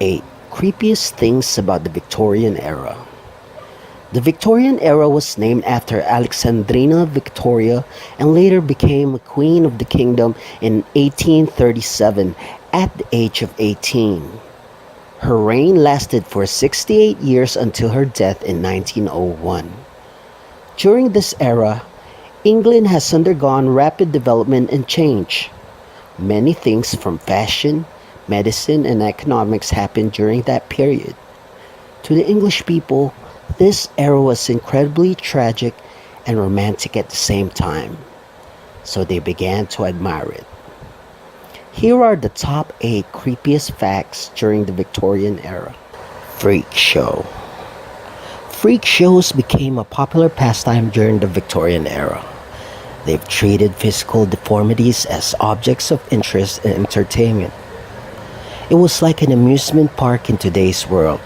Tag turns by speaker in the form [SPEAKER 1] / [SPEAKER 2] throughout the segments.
[SPEAKER 1] 8. Creepiest things about the Victorian era. The Victorian era was named after Alexandrina Victoria and later became Queen of the Kingdom in 1837 at the age of 18. Her reign lasted for 68 years until her death in 1901. During this era, England has undergone rapid development and change. Many things from fashion, medicine, and economics happened during that period. To the English people, this era was incredibly tragic and romantic at the same time, so they began to admire it. Here are the top 8 creepiest facts during the Victorian era. Freak show. Freak shows became a popular pastime during the Victorian era. They've treated physical deformities as objects of interest and entertainment. It was like an amusement park in today's world.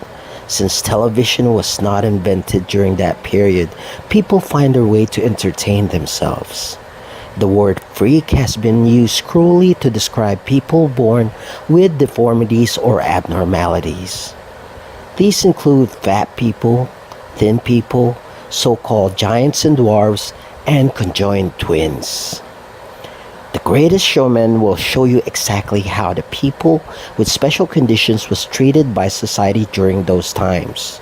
[SPEAKER 1] Since television was not invented during that period, people find their way to entertain themselves. The word freak has been used cruelly to describe people born with deformities or abnormalities. These include fat people, thin people, so-called giants and dwarves, and conjoined twins. The Greatest Showman will show you exactly how the people with special conditions was treated by society during those times.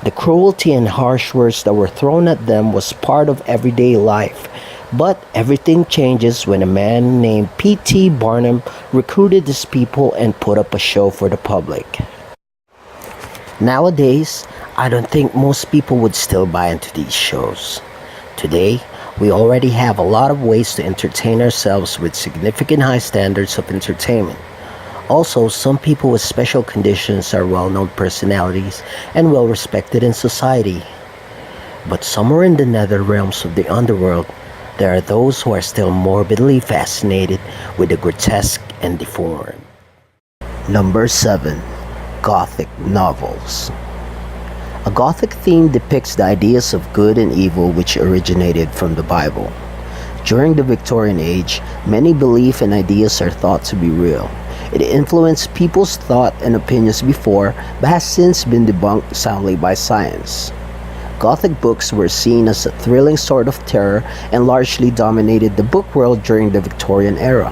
[SPEAKER 1] The cruelty and harsh words that were thrown at them was part of everyday life, but everything changes when a man named P.T. Barnum recruited these people and put up a show for the public. Nowadays, I don't think most people would still buy into these shows. Today, we already have a lot of ways to entertain ourselves with significant high standards of entertainment. Also, some people with special conditions are well-known personalities and well-respected in society. But somewhere in the nether realms of the underworld, there are those who are still morbidly fascinated with the grotesque and deformed. Number 7. Gothic novels. A Gothic theme depicts the ideas of good and evil which originated from the Bible. During the Victorian age, many beliefs and ideas are thought to be real. It influenced people's thought and opinions before, but has since been debunked soundly by science. Gothic books were seen as a thrilling sort of terror and largely dominated the book world during the Victorian era.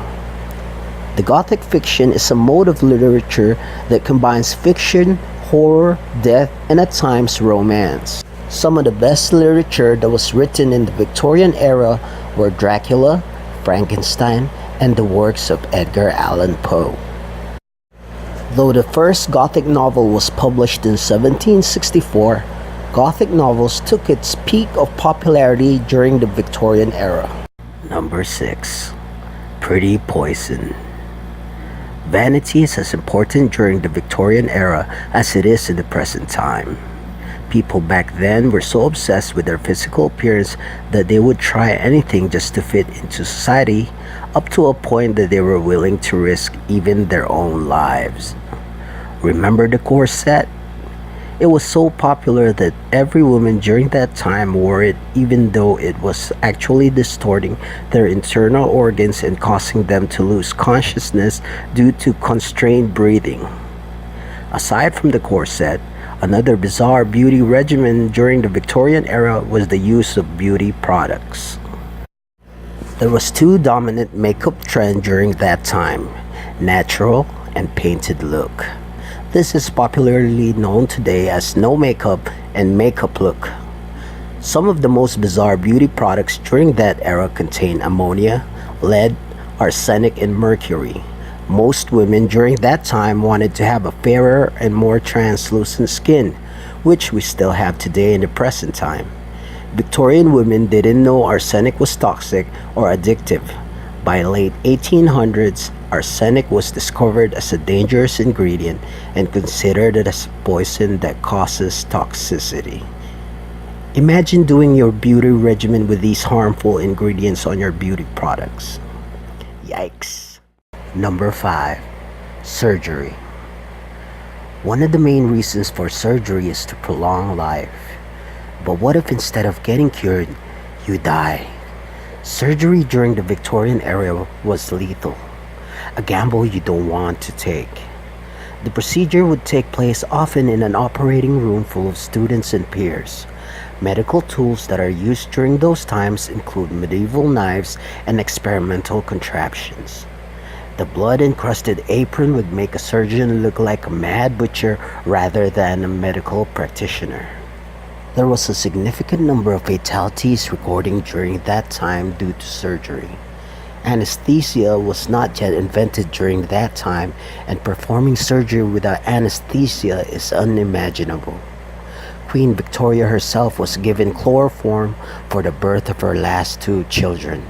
[SPEAKER 1] The Gothic fiction is a mode of literature that combines fiction, horror, death, and at times romance. Some of the best literature that was written in the Victorian era were Dracula, Frankenstein, and the works of Edgar Allan Poe. Though the first Gothic novel was published in 1764, Gothic novels took its peak of popularity during the Victorian era. Number 6. Pretty Poison. Vanity is as important during the Victorian era as it is in the present time. People back then were so obsessed with their physical appearance that they would try anything just to fit into society, up to a point that they were willing to risk even their own lives. Remember the corset? It was so popular that every woman during that time wore it, even though it was actually distorting their internal organs and causing them to lose consciousness due to constrained breathing. Aside from the corset, another bizarre beauty regimen during the Victorian era was the use of beauty products. There was two dominant makeup trends during that time: natural and painted look. This is popularly known today as no makeup and makeup look. Some of the most bizarre beauty products during that era contain ammonia, lead, arsenic, and mercury. Most women during that time wanted to have a fairer and more translucent skin, which we still have today in the present time. Victorian women didn't know arsenic was toxic or addictive. By late 1800s, arsenic was discovered as a dangerous ingredient and considered as a poison that causes toxicity. Imagine doing your beauty regimen with these harmful ingredients on your beauty products. Yikes. Number 5. Surgery. One of the main reasons for surgery is to prolong life. But what if instead of getting cured, you die? Surgery during the Victorian era was lethal, a gamble you don't want to take. The procedure would take place often in an operating room full of students and peers. Medical tools that are used during those times include medieval knives and experimental contraptions. The blood-encrusted apron would make a surgeon look like a mad butcher rather than a medical practitioner. There was a significant number of fatalities recorded during that time due to surgery. Anesthesia was not yet invented during that time, and performing surgery without anesthesia is unimaginable. Queen Victoria herself was given chloroform for the birth of her last two children.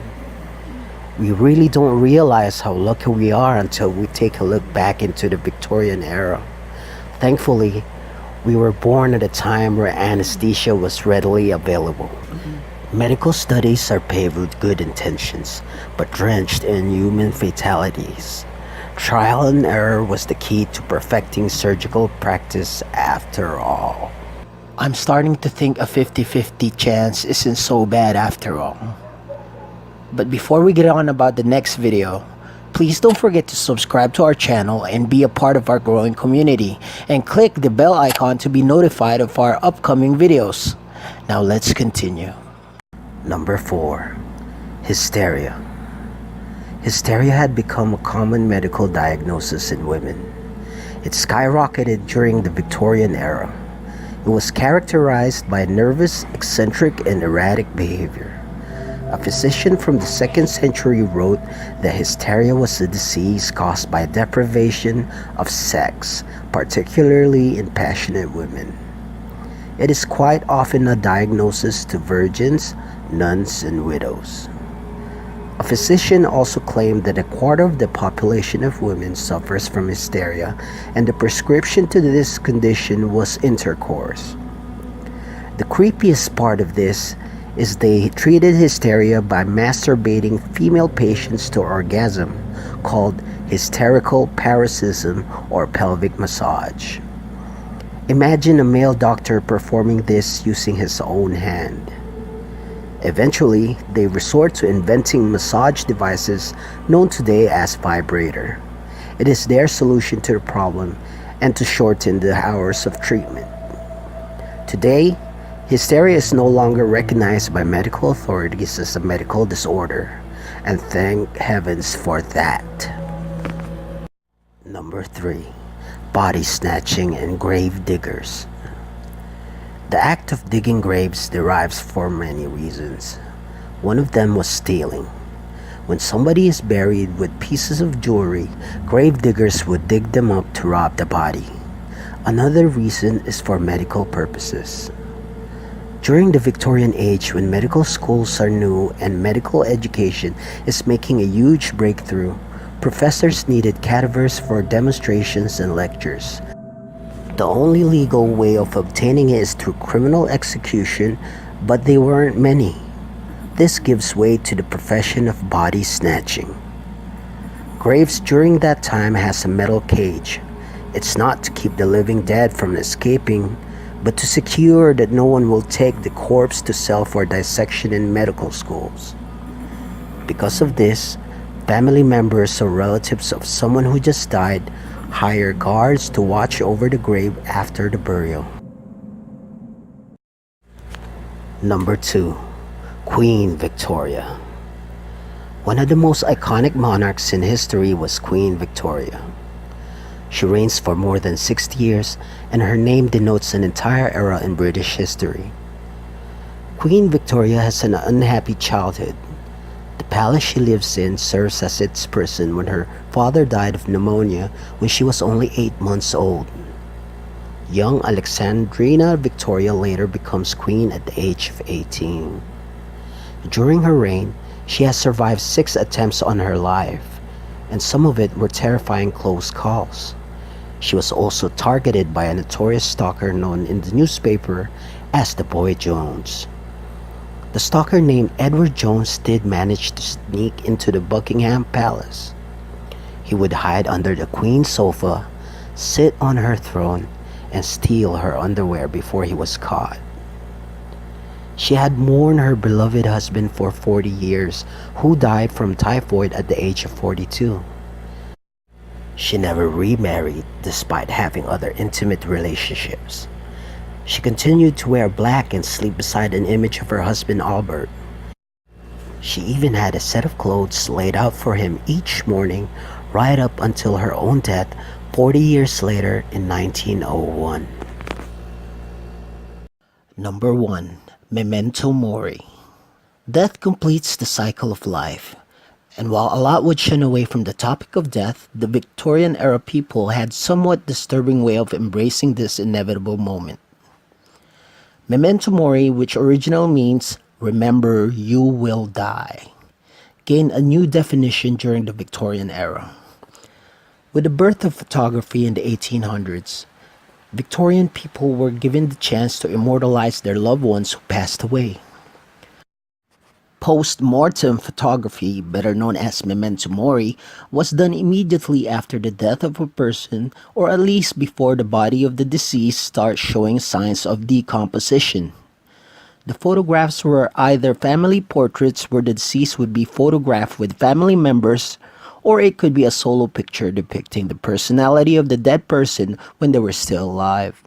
[SPEAKER 1] We really don't realize how lucky we are until we take a look back into the Victorian era. Thankfully, we were born at a time where anesthesia was readily available. Medical studies are paved with good intentions, but drenched in human fatalities. Trial and error was the key to perfecting surgical practice after all. I'm starting to think a 50-50 chance isn't so bad after all. But before we get on about the next video, please don't forget to subscribe to our channel and be a part of our growing community, and click the bell icon to be notified of our upcoming videos. Now let's continue. Number 4. Hysteria. Hysteria had become a common medical diagnosis in women. It skyrocketed during the Victorian era. It was characterized by nervous, eccentric, and erratic behavior. A physician from the 2nd century wrote that hysteria was a disease caused by deprivation of sex, particularly in passionate women. It is quite often a diagnosis to virgins, nuns, and widows. A physician also claimed that a quarter of the population of women suffers from hysteria, and the prescription to this condition was intercourse. The creepiest part of this is they treated hysteria by masturbating female patients to orgasm, called hysterical paroxysm or pelvic massage. Imagine a male doctor performing this using his own hand. Eventually, they resort to inventing massage devices known today as vibrator. It is their solution to the problem and to shorten the hours of treatment. Today, hysteria is no longer recognized by medical authorities as a medical disorder, and thank heavens for that. Number 3. Body snatching and grave diggers. The act of digging graves derives from many reasons. One of them was stealing. When somebody is buried with pieces of jewelry, grave diggers would dig them up to rob the body. Another reason is for medical purposes. During the Victorian age, when medical schools are new and medical education is making a huge breakthrough, professors needed cadavers for demonstrations and lectures. The only legal way of obtaining it is through criminal execution, but they weren't many. This gives way to the profession of body snatching. Graves during that time has a metal cage. It's not to keep the living dead from escaping, but to secure that no one will take the corpse to sell for dissection in medical schools. Because of this, family members or relatives of someone who just died hire guards to watch over the grave after the burial. Number 2. Queen Victoria. One of the most iconic monarchs in history was Queen Victoria. She reigns for more than 60 years, and her name denotes an entire era in British history. Queen Victoria has an unhappy childhood. The palace she lives in serves as its prison when her father died of pneumonia when she was only 8 months old. Young Alexandrina Victoria later becomes queen at the age of 18. During her reign, she has survived 6 attempts on her life, and some of it were terrifying close calls. She was also targeted by a notorious stalker known in the newspaper as the Boy Jones. The stalker named Edward Jones did manage to sneak into the Buckingham Palace. He would hide under the Queen's sofa, sit on her throne, and steal her underwear before he was caught. She had mourned her beloved husband for 40 years, who died from typhoid at the age of 42. She never remarried despite having other intimate relationships. She continued to wear black and sleep beside an image of her husband Albert. She even had a set of clothes laid out for him each morning right up until her own death 40 years later in 1901. Number 1. Memento Mori. Death completes the cycle of life. And while a lot would shun away from the topic of death, the Victorian era people had somewhat disturbing way of embracing this inevitable moment. Memento Mori, which originally means remember you will die, gained a new definition during the Victorian era. With the birth of photography in the 1800s, Victorian people were given the chance to immortalize their loved ones who passed away. Post-mortem photography, better known as memento mori, was done immediately after the death of a person or at least before the body of the deceased starts showing signs of decomposition. The photographs were either family portraits where the deceased would be photographed with family members, or it could be a solo picture depicting the personality of the dead person when they were still alive.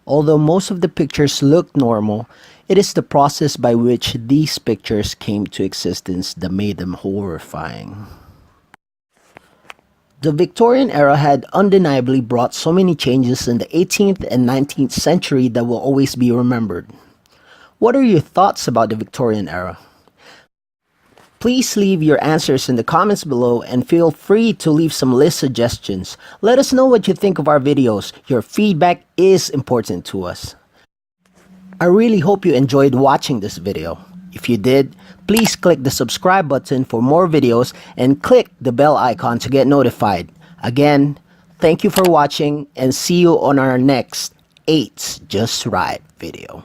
[SPEAKER 1] Although most of the pictures looked normal, it is the process by which these pictures came to existence that made them horrifying. The Victorian era had undeniably brought so many changes in the 18th and 19th century that will always be remembered. What are your thoughts about the Victorian era? Please leave your answers in the comments below and feel free to leave some list suggestions. Let us know what you think of our videos. Your feedback is important to us. I really hope you enjoyed watching this video. If you did, please click the subscribe button for more videos and click the bell icon to get notified. Again, thank you for watching and see you on our next 8's Just Right video.